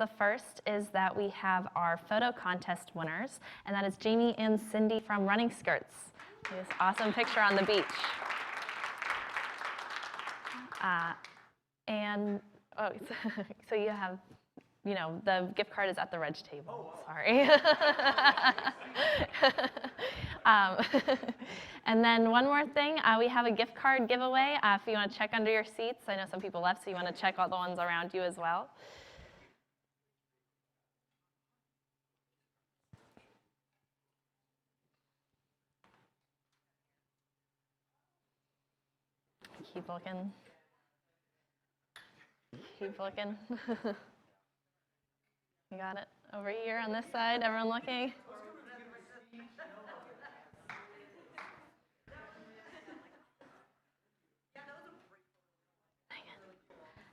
The first is that we have our photo contest winners, and that is Jamie and Cindy from Running Skirts. This awesome picture on the beach. So you have, the gift card is at the reg table. Sorry. And then one more thing, we have a gift card giveaway. If you want to check under your seats, I know some people left, so you want to check all the ones around you as well. Keep looking. Keep looking. You got it? Over here on this side, everyone looking?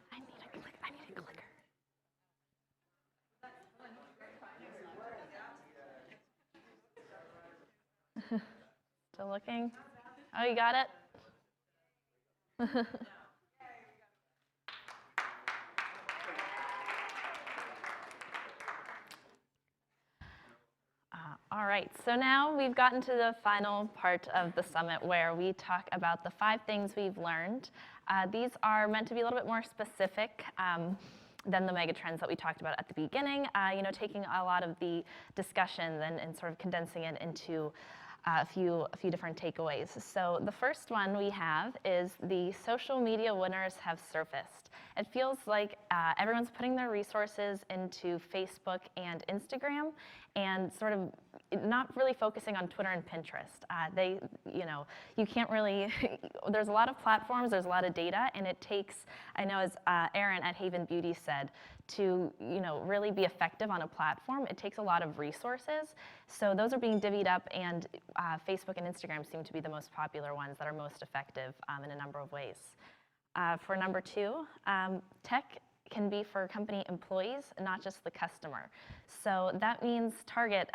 I need a clicker. Still looking? Oh, you got it? All right, so now we've gotten to the final part of the summit where we talk about the 5 things we've learned. These are meant to be a little bit more specific than the mega trends that we talked about at the beginning, taking a lot of the discussions and sort of condensing it into a few different takeaways. So the first one we have is the social media winners have surfaced. It feels like everyone's putting their resources into Facebook and Instagram and sort of not really focusing on Twitter and Pinterest. You can't really, there's a lot of platforms, there's a lot of data, and it takes, I know as Erin at Haven Beauty said, to really be effective on a platform, it takes a lot of resources. So those are being divvied up, and Facebook and Instagram seem to be the most popular ones that are most effective in a number of ways. For number 2, tech can be for company employees, not just the customer. So that means Target,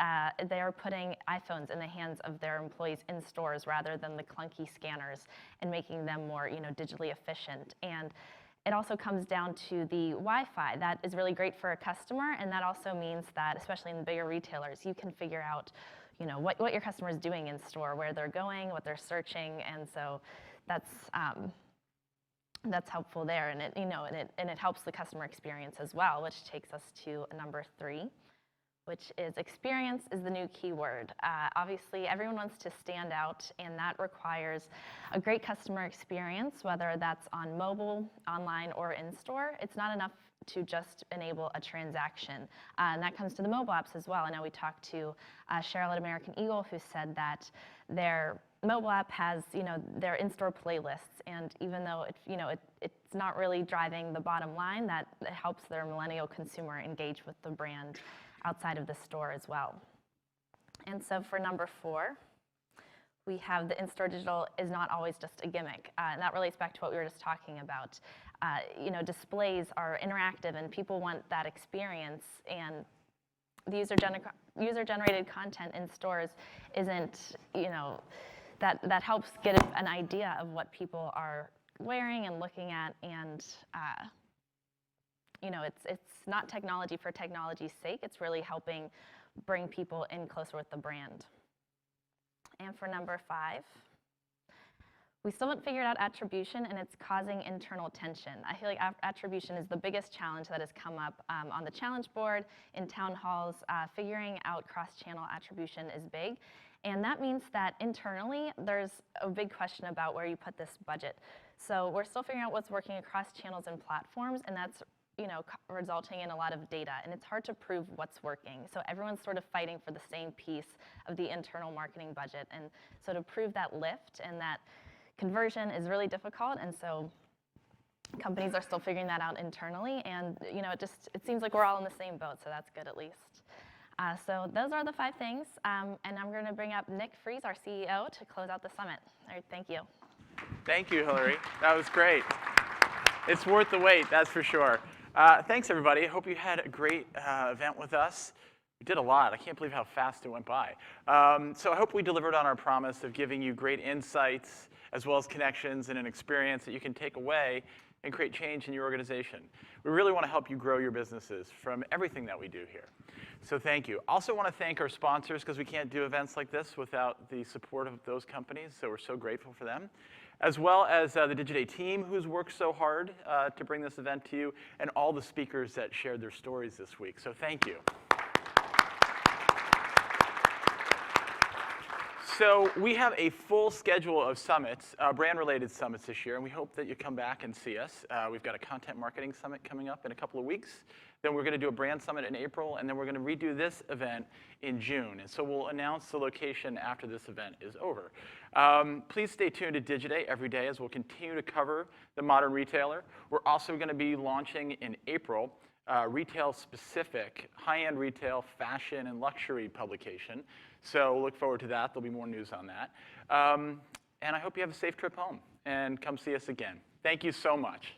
they are putting iPhones in the hands of their employees in stores rather than the clunky scanners and making them more digitally efficient. And it also comes down to the Wi-Fi. That is really great for a customer, and that also means that, especially in the bigger retailers, you can figure out what your customer is doing in store, where they're going, what they're searching, and so that's helpful there, and it helps the customer experience as well, which takes us to number 3, which is experience is the new keyword. Obviously, everyone wants to stand out, and that requires a great customer experience, whether that's on mobile, online, or in-store. It's not enough to just enable a transaction, and that comes to the mobile apps as well. I know we talked to Cheryl at American Eagle, who said that their mobile app has their in-store playlists, and even though it's not really driving the bottom line, that it helps their millennial consumer engage with the brand outside of the store as well. And so for number 4, we have the in-store digital is not always just a gimmick, and that relates back to what we were just talking about. Displays are interactive, and people want that experience, and the user-generated content in stores isn't that helps get an idea of what people are wearing and looking at, and it's not technology for technology's sake. It's really helping bring people in closer with the brand. And for number 5, we still haven't figured out attribution, and it's causing internal tension. I feel like attribution is the biggest challenge that has come up on the challenge board, in town halls. Figuring out cross-channel attribution is big. And that means that internally, there's a big question about where you put this budget. So we're still figuring out what's working across channels and platforms, and that's resulting in a lot of data. And it's hard to prove what's working. So everyone's sort of fighting for the same piece of the internal marketing budget. And so to prove that lift and that conversion is really difficult. And so companies are still figuring that out internally. And it seems like we're all in the same boat, so that's good at least. So those are the 5 things, and I'm going to bring up Nick Fries, our CEO, to close out the summit. All right, thank you. Thank you, Hilary. That was great. It's worth the wait, that's for sure. Thanks, everybody. I hope you had a great event with us. We did a lot. I can't believe how fast it went by. So I hope we delivered on our promise of giving you great insights, as well as connections and an experience that you can take away and create change in your organization. We really want to help you grow your businesses from everything that we do here. So thank you. Also want to thank our sponsors, because we can't do events like this without the support of those companies, so we're so grateful for them. As well as the Digiday team, who's worked so hard to bring this event to you, and all the speakers that shared their stories this week. So thank you. So we have a full schedule of summits, brand-related summits this year, and we hope that you come back and see us. We've got a content marketing summit coming up in a couple of weeks. Then we're going to do a brand summit in April, and then we're going to redo this event in June. And so we'll announce the location after this event is over. Please stay tuned to Digiday every day as we'll continue to cover the modern retailer. We're also going to be launching in April retail-specific, high-end retail, fashion, and luxury publication. So look forward to that. There'll be more news on that. And I hope you have a safe trip home, and come see us again. Thank you so much.